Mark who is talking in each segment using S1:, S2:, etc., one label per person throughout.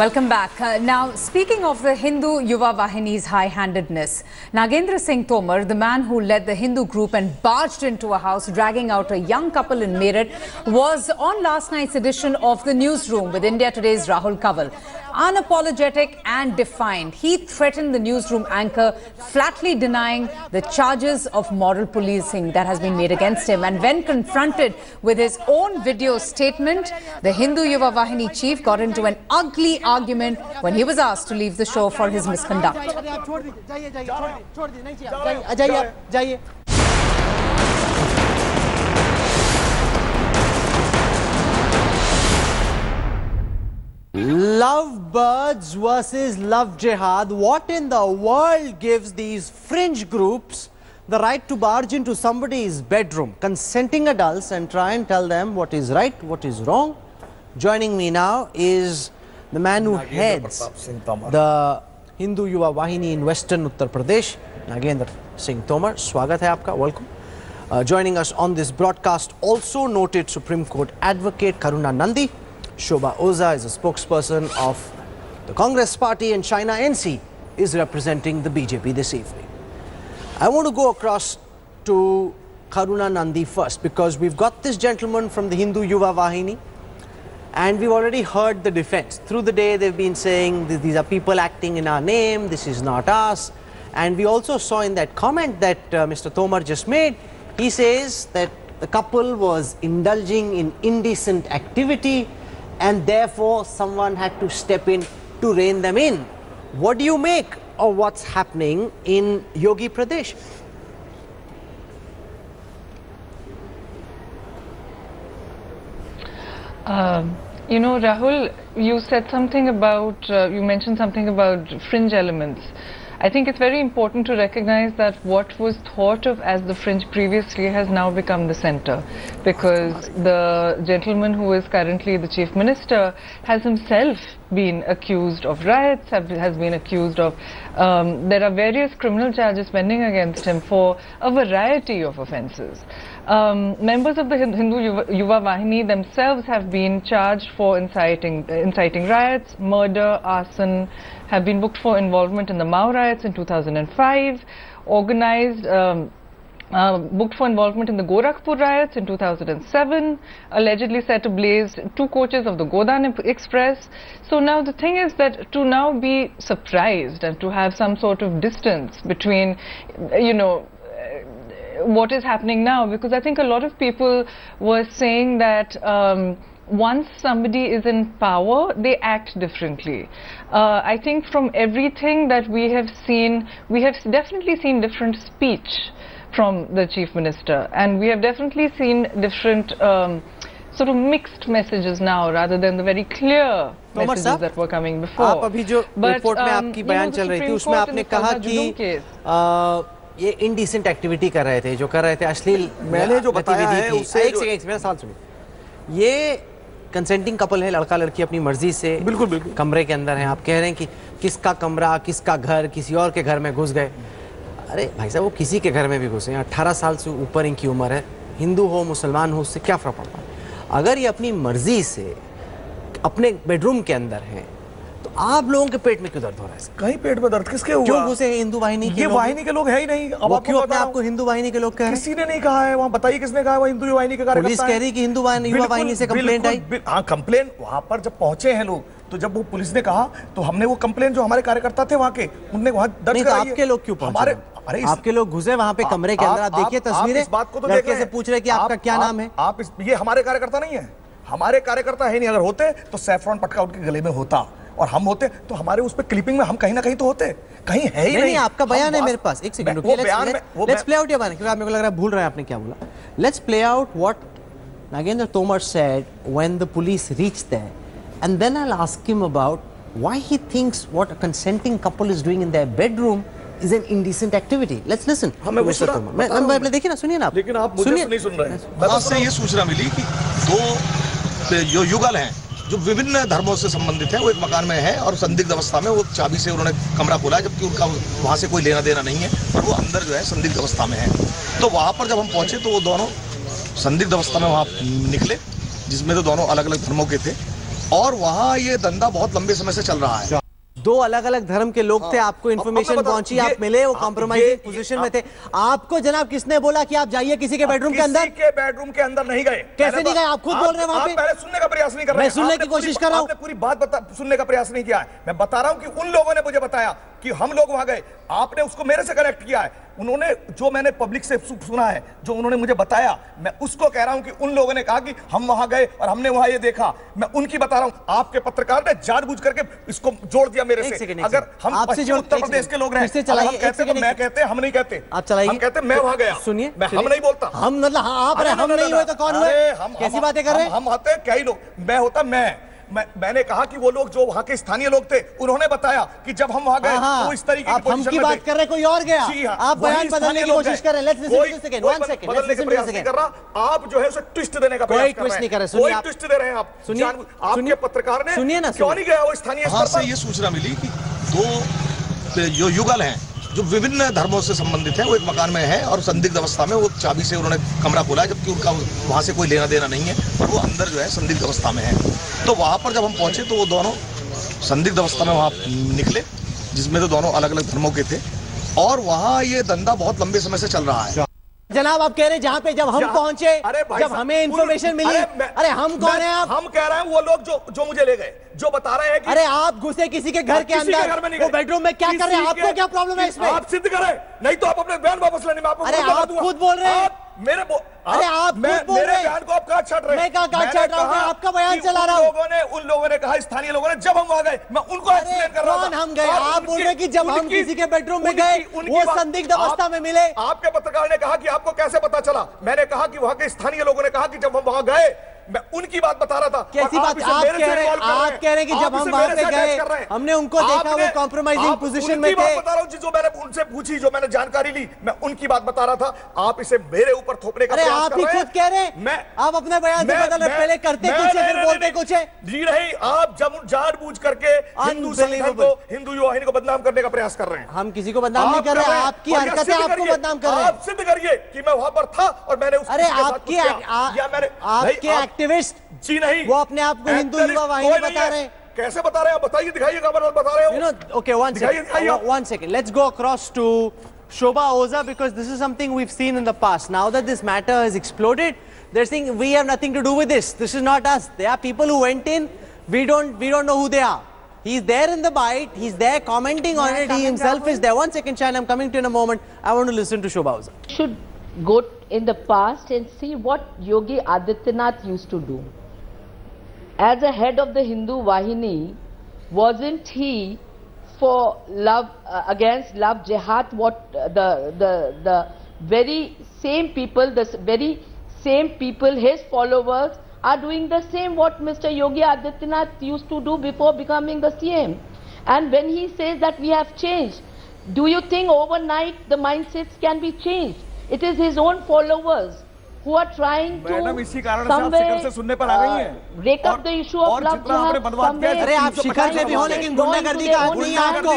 S1: Welcome back. Now, speaking of the Hindu Yuva Vahini's high-handedness, Nagendra Singh Tomar, the man who led the Hindu group and barged into a house dragging out a young couple in Meerut, was on last night's edition of the Newsroom with India Today's Rahul Kanwal. Unapologetic and defiant, he threatened the Newsroom anchor, flatly denying the charges of moral policing that has been made against him. And when confronted with his own video statement, the Hindu Yuva Vahini Chief got into an ugly argument when he was asked to leave the show for his misconduct.
S2: Love birds versus love jihad. What in the world gives these fringe groups the right to barge into somebody's bedroom, consenting adults, and try and tell them what is right, what is wrong? Joining me now is the man who heads the Hindu Yuva Vahini in Western Uttar Pradesh, Nagendra Singh Tomar. Swagat hai aapka, welcome. Joining us on this broadcast, also noted Supreme Court advocate Karuna Nandi. Shobha Oza is a spokesperson of the Congress party, and China NC is representing the BJP this evening. I want to go across to Karuna Nandi first, because we've got this gentleman from the Hindu Yuva Vahini, and we've already heard the defense. Through the day they've been saying these are people acting in our name, this is not us. And we also saw in that comment that Mr. Tomar just made, he says that the couple was indulging in indecent activity and therefore someone had to step in to rein them in. What do you make of what's happening in Yogi Pradesh?
S3: You know, Rahul, you said something about, you mentioned something about fringe elements. I think it's very important to recognize that what was thought of as the fringe previously has now become the center, because the gentleman who is currently the Chief Minister has himself been accused of riots, has been accused of, there are various criminal charges pending against him for a variety of offences. Members of the Hindu Yuva Vahini themselves have been charged for inciting riots, murder, arson, have been booked for involvement in the Mao riots in 2005, booked for involvement in the Gorakhpur riots in 2007, allegedly set ablaze 2 coaches of the Godan Express. So now the thing is that to now be surprised and to have some sort of distance between, you know, what is happening now, because I think a lot of people were saying that once somebody is in power, they act differently. I think from everything that we have seen, we have definitely seen different speech from the Chief Minister, and we have definitely seen different sort of mixed messages now rather than the very clear messages that were coming before.
S2: आप अभी जो report में आपकी बयान चल रही थी, उसमें आपने कहा कि ये इंडिसेंट एक्टिविटी कर रहे थे, जो कर रहे थे अश्लील, मैंने जो बताया है उससे एक मेरा साथ सुनिए, ये कंसेंटिंग कपल है, लड़का लड़की अपनी मर्जी से बिल्कुल कमरे के अंदर हैं, आप कह रहे हैं कि किसका कमरा, किसका घर, किसी और के घर में घुस गए। अरे भाई साहब, वो किसी के घर में भी घुसे, 18 साल से ऊपर इनकी उम्र है, हिंदू हो मुसलमान हो, उससे क्या फर्क पड़ता है? अगर ये अपनी मर्जी से अपने बेडरूम के अंदर हैं, तो आप लोगों के पेट में क्यों दर्द हो रहा है? कहीं पेट में दर्द किसके हुआ? क्यों घुसे हैं हिंदू वाहिनी के लोग? वाहिनी के लोग है ही नहीं। अब आप क्यों अपने आप को हिंदू वाहिनी के लोग कह रहे हैं? किसी ने नहीं कहा है, वहाँ बताइए किसने कहा है? वो हिंदू युवा वाहिनी के कार्यकर्ता हैं। पुलिस कह रही कि हिंदू युवा वाहिनी से कंप्लेंट आई।
S4: हाँ, कंप्लेंट वहाँ पर जब पहुंचे हैं लोग, तो जब वो पुलिस ने कहा तो हमने वो कंप्लेंट जो हमारे कार्यकर्ता थे वहाँ के, उनने वहाँ दर्ज कराई।
S2: आपके लोग क्यों पहुंचे? अरे आपके लोग घुसे वहाँ पे कमरे के अंदर, आप देखिए तस्वीरें, लड़के से पूछ रहे कि आपका क्या नाम है?
S4: आप ये हमारे कार्यकर्ता नहीं है, हमारे कार्यकर्ता है नहीं। अगर होते तो सैफरॉन पटका उनके गले में होता, और हम होते तो हमारे उस पे क्लिपिंग में हम कहीं ना कहीं तो होते, कहीं है ही नहीं।
S2: आपका बयान है मेरे पास, एक सेकंड रुकिए, लेट्स प्ले आउट ये बयान, क्योंकि मेरे को लग रहा है भूल रहे हैं आपने क्या बोला। Let's play out what Nagendra Tomar said when the police reached there, and then I'll ask him about why he thinks what a consenting couple is doing in their bedroom is an indecent activity. Let's listen.
S4: Mr. Tomar,
S2: देखिए ना, सुनिए ना आप।
S4: लेकिन आप मुझे नहीं सुन रहे हैं।
S5: आपसे ये सूचना मिली कि 2 जो युगल हैं जो विभिन्न धर्मों से संबंधित है, वो एक मकान में है और संदिग्ध अवस्था में वो चाबी से उन्होंने कमरा खोला, जबकि उनका वहाँ से कोई लेना देना नहीं है और वो अंदर जो है संदिग्ध अवस्था में है। तो वहाँ पर जब हम पहुँचे तो वो दोनों संदिग्ध अवस्था में वहाँ निकले, जिसमें तो दोनों अलग अलग धर्मों के थे और वहाँ ये धंधा बहुत लंबे समय से चल रहा है।
S2: दो अलग अलग धर्म के लोग थे, आपको इन्फॉर्मेशन पहुंची, आप मिले, वो कॉम्प्रोमाइजिंग पोजीशन में थे। आपको जनाब किसने बोला कि आप जाइए किसी के बेडरूम के अंदर?
S4: किसी के बेडरूम के अंदर नहीं गए।
S2: कैसे नहीं गए? आप खुद बोल रहे हैं वहां पे।
S4: पहले सुनने का प्रयास नहीं कर रहे।
S2: मैं सुनने की कोशिश कर रहा हूं।
S4: आपने पूरी बात सुनने का प्रयास नहीं किया है। मैं बता रहा हूं कि उन लोगों ने मुझे बताया कि हम लोग वहां गए, आपने उसको मेरे से कनेक्ट किया है। उन्होंने जो मैंने पब्लिक से सुना है, जो उन्होंने मुझे बताया, मैं उसको कह रहा हूं कि उन लोगों ने कहा कि हम वहां गए और हमने वहां ये देखा। मैं उनकी बता रहा हूं। आपके पत्रकार ने जानबूझ करके इसको जोड़ दिया मेरे से। अगर हम पश्चिम उत्तर प्रदेश के लोग रहे, हम कहते तो मैं कहते, हम नहीं कहते।
S2: आप चलाइए।
S4: हम कहते मैं वहां गया।
S2: सुनिए,
S4: मैं हम नहीं बोलता।
S2: हम मतलब आप रहे, हम नहीं हुए तो कौन हुए? कैसी बातें कर रहे हैं?
S4: हम आते कई लोग, मैं होता मैंने कहा कि वो लोग जो वहां के स्थानीय लोग थे, उन्होंने बताया कि जब हम वहां गए तो इस तरीके
S2: आप हम की बात कर रहे, कोई और गया। आप बयान बदलने की कोशिश कर रहे हैं। Let's listen to second, one second,
S4: बदलने का प्रयास नहीं कर रहा। आप जो है उसे ट्विस्ट देने का प्रयास कर रहे हैं।
S2: कोई ट्विस्ट नहीं कर रहे।
S4: सुनिए, कोई ट्विस्ट दे रहे हैं आप।
S2: सुनिए,
S4: आपके पत्रकार ने
S2: सुनिए ना,
S4: क्यों नहीं गया वो स्थानीय
S5: वहां
S4: स्तर
S5: से ये सूचना मिली कि दो जो युगल हैं जो विभिन्न धर्मों से संबंधित हैं, वो एक मकान में है और संदिग्ध अवस्था में वो चाबी से उन्होंने कमरा खोला, जबकि उनका वहां से कोई लेना देना नहीं है और वो अंदर जो है संदिग्ध अवस्था में है। तो वहां पर जब हम पहुंचे तो वो दोनों संदिग्ध अवस्था में वहां निकले, जिसमें तो दोनों अलग अलग धर्मों के थे, और वहां ये धंधा बहुत लंबे समय से चल रहा है।
S2: जनाब आप कह रहे हैं जहां पे जब हम पहुंचे, जब हमें इंफॉर्मेशन मिली, अरे हम कौन है आप?
S4: हम कह रहे हैं वो लोग जो मुझे ले गए, जो बता रहे हैं कि
S2: अरे आप घुसे किसी के घर के अंदर, वो बेडरूम में क्या कर रहे हैं? आपको क्या प्रॉब्लम है इसमें?
S4: आप सिद्ध करें, नहीं तो आप अपने बयान वापस लेने में आपको।
S2: अरे आप खुद बोल रहे हैं। अरे आप खुद बोल रहे हैं।
S4: बयान को आप काट छाट रहे हैं।
S2: मैं कहाँ काट छाट रहा हूँ? आपका बयान चला रहा हूँ।
S4: उन लोगों ने कहा, स्थानीय लोगों ने, जब हम वहां गए, मैं उनको एक्सप्लेन कर रहा था।
S2: कौन हम गए? आप बोल रहे कि जब हम किसी के बेडरूम में गए वो संदिग्ध अवस्था में मिले।
S4: आपके पत्रकार ने कहा कि आपको कैसे पता चला? मैंने कहा कि वहां के स्थानीय लोगों ने कहा कि जब हम वहां गए, मैं उनकी बात बता रहा था।
S2: कैसी बात? आप कह रहे हैं कि जब हम वहां पे गए हमने उनको देखा वो कॉम्प्रोमाइजिंग पोजीशन में थे।
S4: बता रहा हूं, जो मैंने उनसे पूछी, जो मैंने जानकारी ली, मैं उनकी बात बता रहा था। आप इसे मेरे ऊपर थोपने का प्रयास कर रहे हैं।
S2: आप ही खुद कह रहे हैं।
S4: मैं
S2: आप अपना बयान बदल रहे, पहले करते कुछ है फिर बोलते कुछ है।
S4: जी नहीं, आप जानबूझ करके हिंदू संगठन को, हिंदू युवा वाहिनी को बदनाम करने का प्रयास कर रहे हैं।
S2: हम किसी को बदनाम नहीं कर रहे हैं, आपकी हरकतें आपको बदनाम कर रहे हैं।
S4: आप सिद्ध करिए कि मैं वहां पर था और मैंने
S2: अरे आपके एक्टिविस्ट
S4: जी नहीं,
S2: वो अपने आप को हिंदू युवा वाहिनी बता रहे हैं।
S4: कैसे बता रहे हैं? आप बताइए, दिखाइए खबर बता रहे हो।
S2: Okay, one second. Let's go across to Shobha Oza, because this is something we've seen in the past. Now that this matter has exploded, they're saying we have nothing to do with this. This is not us. They are people who went in. We don't know who they are. He's there in the bite. He's there commenting on it. He himself is there. 1 second, Shine. I'm coming to you in a moment. I want to listen to Shobha Oza.
S6: Should go in the past and see what Yogi Adityanath used to do. As a head of the Hindu Vahini, wasn't he for love against love jihad? What the very same people, his followers are doing the same what Mr. Yogi Adityanath used to do before becoming the CM. And when he says that we have changed, do you think overnight the mindsets can be changed? It is his own followers who are trying to somewhere break up the issue of love jihad.
S2: अरे आप शिखर पे भी हो, लेकिन गुंडागर्दी का हक नहीं है आपको।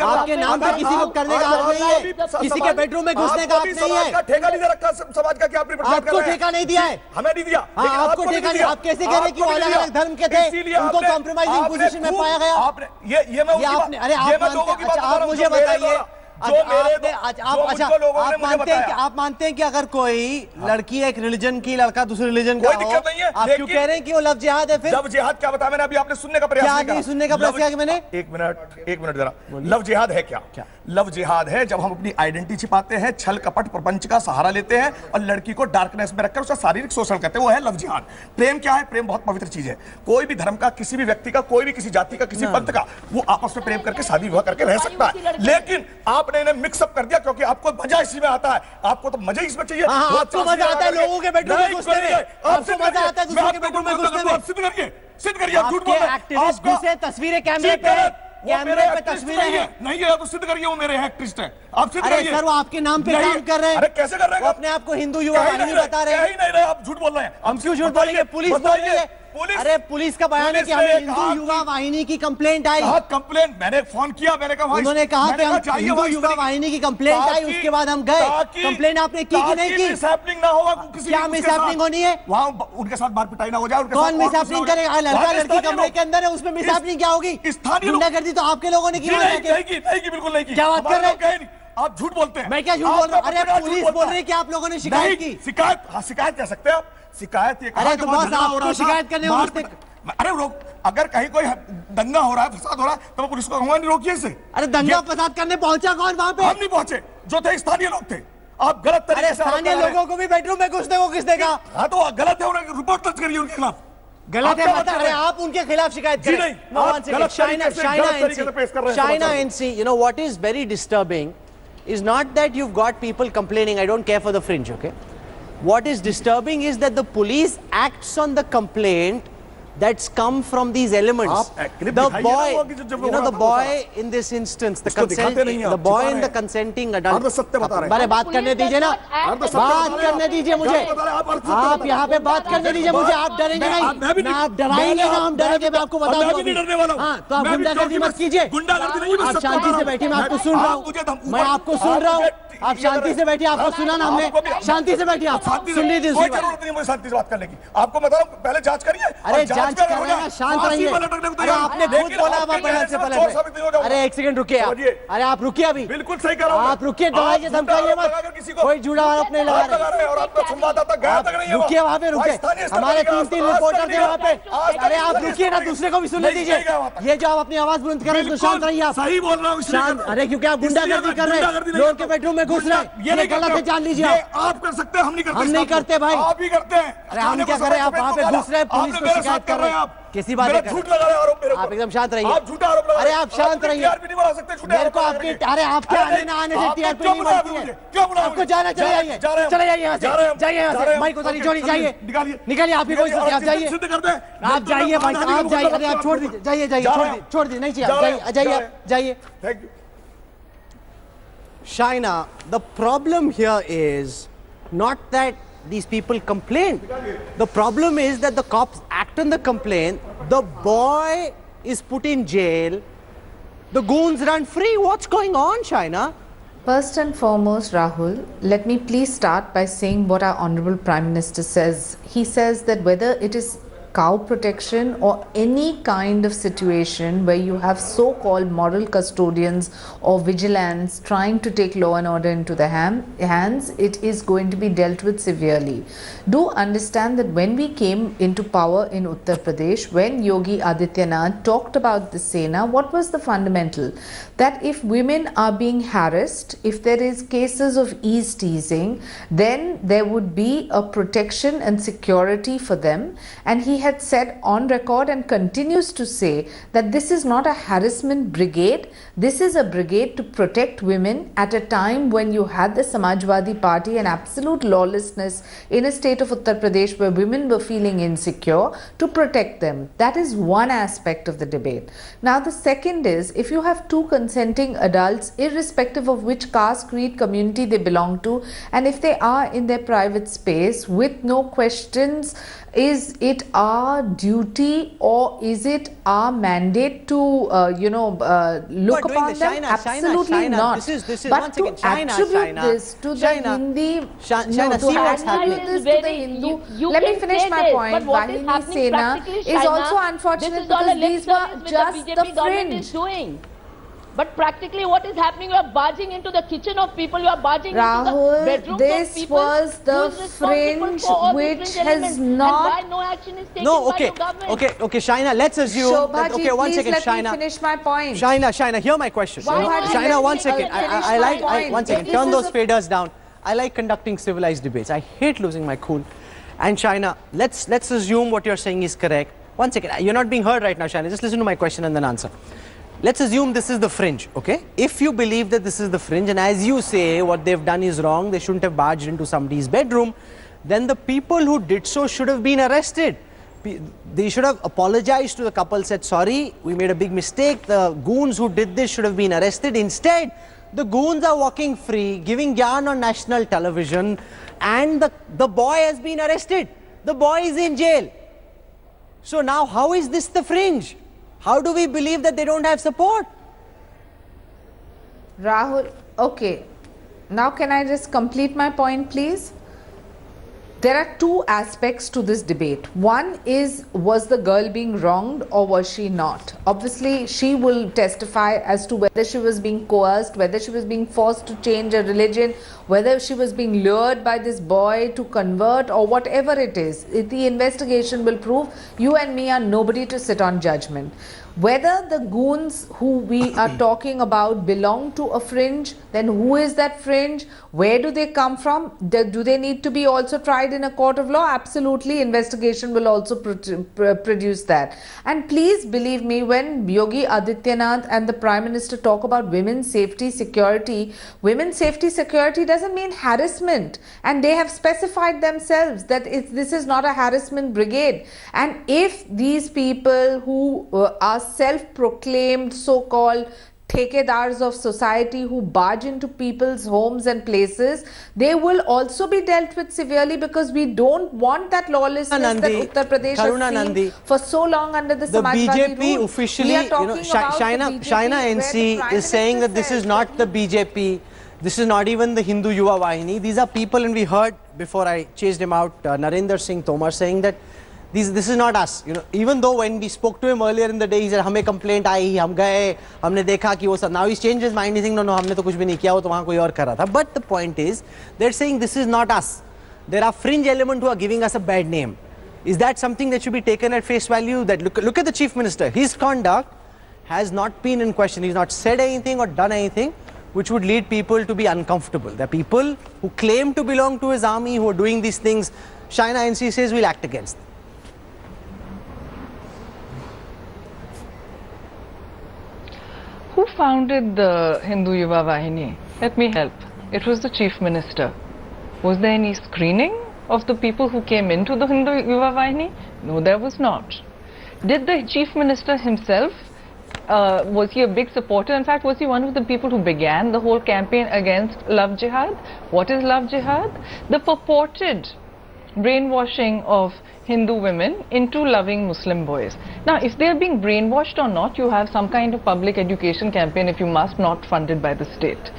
S2: आपके नाम पे किसी को करने का हक नहीं है, किसी के बेडरूम में घुसने का हक नहीं है।
S4: ठेका नहीं दे रखा समाज का, क्या
S2: आपको ठेका नहीं दिया है?
S4: हमें नहीं दिया।
S2: हाँ, आपको ठेका नहीं। आप कैसे कह रहे हैं कि वो अलग अलग धर्म के थे, उनको कॉम्प्रोमाइजिंग पोजीशन में पाया गया? अरे आप मुझे बताइए, आप मानते हैं कि अगर कोई लड़की एक रिलीजन की, लड़का दूसरे रिलीजन का हो, आप क्यों कह रहे हैं कि वो लव जिहाद है? फिर
S4: लव जिहाद क्या बता? मैंने अभी आपने सुनने का प्रयास
S2: नहीं सुनने का प्रयास किया कि मैंने।
S4: एक मिनट जरा। लव जिहाद है क्या? लव जिहाद है जब हम अपनी आइडेंटिटी छिपाते हैं, छल कपट प्रपंच का सहारा लेते हैं और लड़की को डार्कनेस में रखकर उसका शारीरिक शोषण करते हैं, वो है लव जिहाद। प्रेम क्या है? प्रेम बहुत पवित्र चीज है। कोई भी धर्म का, किसी भी व्यक्ति का, कोई भी किसी जाति का, किसी पंथ का, वो आपस में प्रेम करके शादी विवाह करके रह सकता है। लेकिन आपने इन्हें मिक्सअप कर दिया, क्योंकि आपको मजा इसी में आता है। आपको तो मजा इसमें चाहिए।
S2: आपको मजा आता है लोगों के बेडरूम में घुसने में, आपको मजा आता है दूसरे के बेडरूम में घुसने में।
S4: सिद्ध करिए। आप झूठ बोल रहे हैं।
S2: एक्टिविस्ट घुसे, तस्वीरें कैमरे पे तस्वीरें हैं।
S4: नहीं है तो सिद्ध करिए वो मेरे एक्टिविस्ट हैं। आप सिद्ध करिए।
S2: सर वो आपके नाम पे काम कर रहे हैं।
S4: अरे कैसे कर रहे हैं?
S2: अपने आप को हिंदू युवा वाहिनी बता रहे हैं।
S4: नहीं, आप झूठ बोल रहे हैं।
S2: हम क्यों झूठ बोलेंगे? पुलिस बोल रही है, अरे पुलिस का बयान है कि हमें हिंदू युवा वाहिनी की कंप्लेंट आई।
S4: कंप्लेंट मैंने फोन किया, मैंने कहा
S2: उन्होंने कहा कि हम हिंदू युवा वाहिनी की कंप्लेंट आई, उसके बाद हम गए। कंप्लेंट आपने की कि नहीं की?
S4: मिसहैपनिंग ना होगा किसी,
S2: क्या मिसहैपनिंग होनी है?
S4: वहां उनके साथ मार पिटाई ना हो जाए।
S2: कौन मिसहैपनिंग करेगा? लड़का लड़की कमरे के अंदर है, उसमें मिसहैपनिंग क्या होगी? गुंडागर्दी तो आपके लोगों ने की।
S4: नहीं, बिल्कुल नहीं की।
S2: क्या बात कर रहे हैं?
S4: आप झूठ बोलते हैं।
S2: मैं क्या झूठ बोल रहा हूँ? अरे पुलिस बोल रही है कि आप लोगों ने शिकायत की।
S4: शिकायत, हाँ शिकायत कह सकते हैं आप। शिकायत ये कहा
S2: अरे तो बस आपको शिकायत करने वास्ते,
S4: अरे रोक, अगर कहीं कोई दंगा हो रहा है, फसाद हो रहा है, तो पुलिस को कहूंगा नहीं रोकिए इसे।
S2: अरे दंगा फसाद करने पहुंचा कौन वहां पे?
S4: हम नहीं पहुंचे, जो थे स्थानीय लोग थे। आप गलत तरीके से
S2: स्थानीय लोगों को भी बेडरूम में घुसने को किसने कहा?
S4: हाँ तो गलत है, उन्हें रिपोर्ट दर्ज करिए उनके खिलाफ।
S2: गलत है मतलब अरे आप उनके खिलाफ शिकायत करें। China NC, you know what is very disturbing is not that you've got people complaining. I don't care for the fringe, okay? What is disturbing is that the police acts on the complaint that's come from these elements. The boy, you know, the boy in this instance, the boy in the consenting adult. अरे बात करने दीजिए ना, बात करने दीजिए मुझे। आप यहाँ पे बात करने दीजिए मुझे। आप डरेंगे नहीं, ना आप डराएंगे ना हम डरेंगे। मैं आपको बता दूं। हाँ तो आप गुंडागर्दी मत कीजिए। आप शांति से बैठिए, मैं आपको सुन रहा हूँ। मैं आपको सुन रहा हूँ। आप शांति से बैठिए, आपको सुना ना हमने। शांति से बैठिए, आप सुन लीजिए।
S4: कोई जरूरत नहीं मुझे शांति से बात करने की। आपको बताओ पहले जांच करिए।
S2: अरे जांच कर रहे हैं, शांत रहिए। अरे आपने खुद बोला आप पलट से पलट। अरे एक सेकंड रुकिए आप। अरे आप रुकिए अभी।
S4: बिल्कुल सही कर रहा हूं।
S2: आप रुकिए, डराइए धमकाइए मत। कोई जुड़ा आप नहीं लगा रहे।
S4: और आपका संवाददाता गया तक नहीं है।
S2: रुकिए वहां पे, रुकिए। हमारे 3 रिपोर्टर थे वहां पे। अरे आप रुकिए ना, दूसरे को भी सुनने दीजिए। ये जो आप अपनी आवाज बुलंद कर रहे हैं तो शांत रहिए आप।
S4: सही बोल रहा हूँ।
S2: शांत। अरे क्योंकि आप गुंडागर्दी कर रहे हैं, लोगों के बेडरूम में घुस रहे हैं। गलत है, जान लीजिए।
S4: आप कर सकते हैं, हम नहीं करते।
S2: हम नहीं करते भाई,
S4: आप ही करते हैं।
S2: अरे हम क्या करें? आप वहां पे घुस रहे हैं, पुलिस को शिकायत कर रहे हैं। किसी बात
S4: नहीं, झूठ लगा रहे हैं आरोप मेरे ऊपर।
S2: आप एकदम शांत रहिए।
S4: आप झूठा आरोप लगा रहे हैं।
S2: अरे आप शांत रहिए।
S4: टीआरपी नहीं बढ़ा सकते झूठे
S2: मेरे को आपकी, अरे आपके आने ना आने से टीआरपी नहीं बढ़ती है।
S4: क्यों बुलाया?
S2: आपको जाना, चले जाइए, चले जाइए यहाँ से, जाइए यहाँ से। माइक उतारिए, जोड़ी जाइए, निकालिए। आपकी कोई आप जाइए, आप जाइए भाई, आप जाइए। अरे आप छोड़ दीजिए, जाइए जाइए, छोड़ दीजिए, नहीं चाहिए, जाइए जाइए।
S4: Thank you.
S2: Shaina, the problem here is not that these people complain. The problem is that the cops act on the complaint, the boy is put in jail, the goons run free. What's going on, Shaina?
S7: First and foremost, Rahul, let me please start by saying what our Honorable Prime Minister says. He says that whether it is cow protection or any kind of situation where you have so-called moral custodians or vigilants trying to take law and order into the hands, it is going to be dealt with severely. Do understand that when we came into power in Uttar Pradesh, when Yogi Adityanath talked about the Sena, what was the fundamental? That if women are being harassed, if there is cases of ease teasing, then there would be a protection and security for them. And he had said on record and continues to say that this is not a harassment brigade. This is a brigade to protect women at a time when you had the Samajwadi Party and absolute lawlessness in a state of Uttar Pradesh where women were feeling insecure, to protect them. That is one aspect of the debate. Now the second is, if you have two consenting adults, irrespective of which caste, creed, community they belong to, and if they are in their private space with no questions, is it our duty or is it our mandate to look upon them? Absolutely not.
S2: This is
S7: but
S2: once
S7: to
S2: again, China,
S7: attribute this to the Hindi,
S2: China, see what's happening.
S7: This to the Hindu. Let me finish my point. Vahini Sena is also unfortunate because these were just the fringe.
S6: But practically what is happening, you are barging into the kitchen of people, you are barging into the bedrooms of people.
S7: Rahul, this was the fringe which has not...
S6: And why no action is taken by the government?
S2: Okay, Shaina, let's assume...
S7: Shobhaji,
S2: okay, one
S7: please
S2: second,
S7: let
S2: Shaina.
S7: me finish my point.
S2: Shaina, hear my question. Shaina, one second. One second, turn those faders down. I like conducting civilized debates. I hate losing my cool. And Shaina, let's assume what you're saying is correct. One second, you're not being heard right now, Shaina. Just listen to my question and then answer. Let's assume this is the fringe, okay? If you believe that this is the fringe, and as you say, what they've done is wrong, they shouldn't have barged into somebody's bedroom, then the people who did so should have been arrested. They should have apologized to the couple, said, sorry, we made a big mistake, the goons who did this should have been arrested. Instead, the goons are walking free, giving yarn on national television, and the boy has been arrested. The boy is in jail. So now how is this the fringe? How do we believe that they don't have support?
S7: Rahul, okay. Now can I just complete my point, please? There are two aspects to this debate. One is, was the girl being wronged or was she not? Obviously, she will testify as to whether she was being coerced, whether she was being forced to change her religion, whether she was being lured by this boy to convert or whatever it is. The investigation will prove. You and me are nobody to sit on judgment. Whether the goons who we are talking about belong to a fringe, then who is that fringe? Where do they come from? Do they need to be also tried in a court of law? Absolutely, investigation will also produce that. And please believe me, when Yogi Adityanath and the Prime Minister talk about women's safety security doesn't mean harassment. And they have specified themselves that this is not a harassment brigade. And if these people who are self-proclaimed so-called thekedars of society who barge into people's homes and places, they will also be dealt with severely, because we don't want that lawlessness that Uttar Pradesh has seen for so long under the Samajwadi
S2: BJP
S7: rule.
S2: officially, Shaina NC is saying that this is not the BJP, this is not even the Hindu Yuva Vahini. These are people, and we heard before I chased him out, Nagendra Singh Tomar saying that this is not us. Even though when we spoke to him earlier in the day, he said, "हमें complaint आई, हम गए, हमने देखा कि वो सब." Now he's changed his mind. He's saying, "No, हमने तो कुछ भी नहीं किया, वो तो वहाँ कोई और कर रहा था." But the point is, they're saying this is not us. There are fringe elements who are giving us a bad name. Is that something that should be taken at face value? That look at the Chief Minister. His conduct has not been in question. He's not said anything or done anything which would lead people to be uncomfortable. There are people who claim to belong to his army who are doing these things. Shaina NC says we'll act against them.
S3: Who founded the Hindu Yuva Vahini? Let me help. It was the Chief Minister. Was there any screening of the people who came into the Hindu Yuva Vahini? No, there was not. Did the Chief Minister himself, was he a big supporter? In fact, was he one of the people who began the whole campaign against love jihad? What is love jihad? The purported brainwashing of Hindu women into loving Muslim boys. Now, if they are being brainwashed or not, you have some kind of public education campaign, if you must, not funded by the state.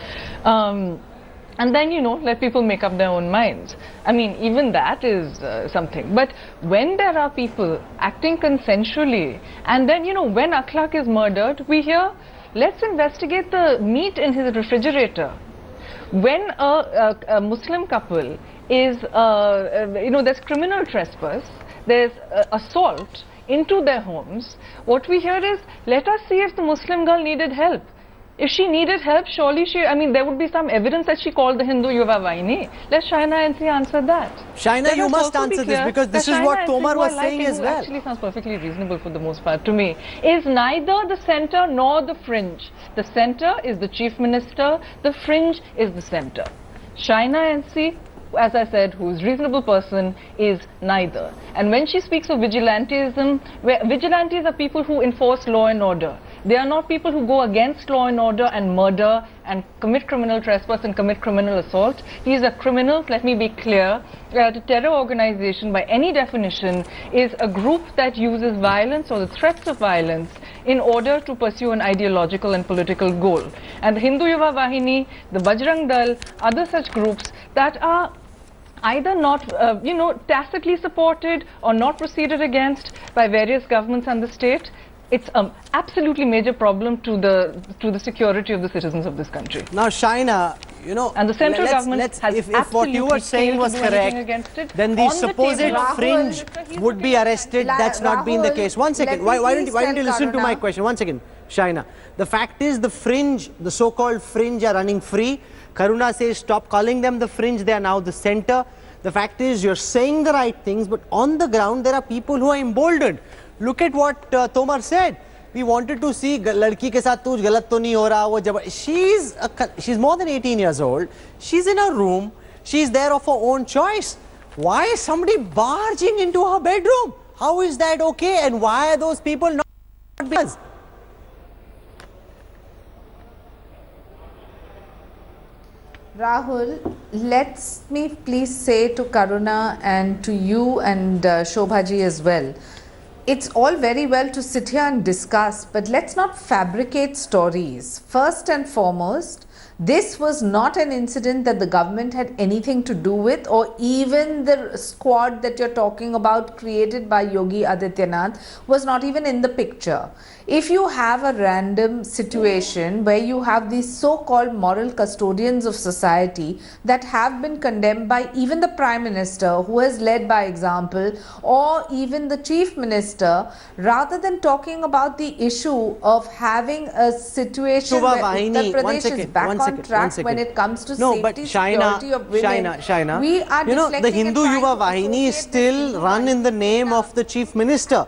S3: And then, let people make up their own minds. I mean, even that is something. But when there are people acting consensually, and then, when Akhlaq is murdered, we hear, let's investigate the meat in his refrigerator. When a Muslim couple is, there's criminal trespass, there's assault into their homes, what we hear is, let us see if the Muslim girl needed help. If she needed help, surely there would be some evidence that she called the Hindu Yuva Vahini. Let Shaina NC answer that.
S2: Shaina, you must answer this, because this is what Tomar was saying as well.
S3: Actually sounds perfectly reasonable for the most part to me. Is neither the center nor the fringe. The center is the Chief Minister, the fringe is the center. Shaina NC, as I said, who is a reasonable person, is neither. And when she speaks of vigilantism, vigilantes are people who enforce law and order. They are not people who go against law and order and murder and commit criminal trespass and commit criminal assault. These are criminals, let me be clear. The terror organization, by any definition, is a group that uses violence or the threats of violence in order to pursue an ideological and political goal. And the Hindu Yuva Vahini, the Bajrang Dal, other such groups that are either not, tacitly supported or not proceeded against by various governments and the state, it's an absolutely major problem to the security of the citizens of this country.
S2: Now, Shaina,
S3: and the central government has
S2: if what you were saying was correct, then the supposed fringe would be arrested. That's not been the case. One second. Why don't you listen to my question? One second, Shaina. The fact is, the fringe, the so-called fringe, are running free. Karuna says, stop calling them the fringe. They are now the center. The fact is, you're saying the right things, but on the ground, there are people who are emboldened. Look at what Tomar said. We wanted to see ladki ke saath kuch galat to nahi ho raha, wo jab she's more than 18 years old. She's in her room. She's there of her own choice. Why is somebody barging into her bedroom? How is that okay? And why are those people not because?
S7: Rahul, let me please say to Karuna and to you and Shobhaji as well, it's all very well to sit here and discuss, but let's not fabricate stories. First and foremost, this was not an incident that the government had anything to do with, or even the squad that you're talking about created by Yogi Adityanath was not even in the picture. If you have a random situation where you have these so-called moral custodians of society that have been condemned by even the Prime Minister, who has led by example, or even the Chief Minister, rather than talking about the issue of having a situation
S2: Yuva
S7: where
S2: Vahini,
S7: Uttar
S2: one
S7: Pradesh is
S2: second,
S7: back
S2: one
S7: on
S2: second,
S7: track
S2: one second.
S7: when it comes to
S2: No, but
S7: safety,
S2: Shaina,
S7: security of women,
S2: Shaina,
S7: we are
S2: you know, the
S7: deflecting and
S2: Hindu
S7: trying
S2: Yuva
S7: to
S2: Vahini is
S7: associate this
S2: still run in the name of the Chief Minister.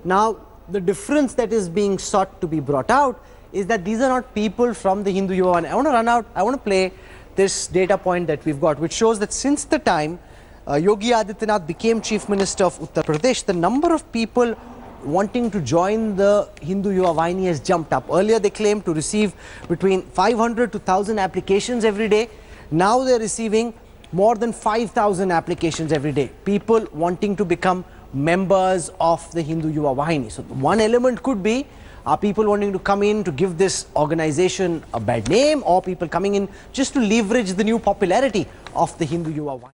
S2: Now, the difference that is being sought to be brought out is that these are not people from the Hindu Yuva Vahini. I want to play this data point that we've got, which shows that since the time Yogi Adityanath became Chief Minister of Uttar Pradesh, the number of people wanting to join the Hindu Yuva Vahini has jumped up. Earlier they claimed to receive between 500 to 1,000 applications every day. Now they're receiving more than 5,000 applications every day. People wanting to become members of the Hindu Yuva Vahini. So one element could be, are people wanting to come in to give this organization a bad name, or people coming in just to leverage the new popularity of the Hindu Yuva Vahini?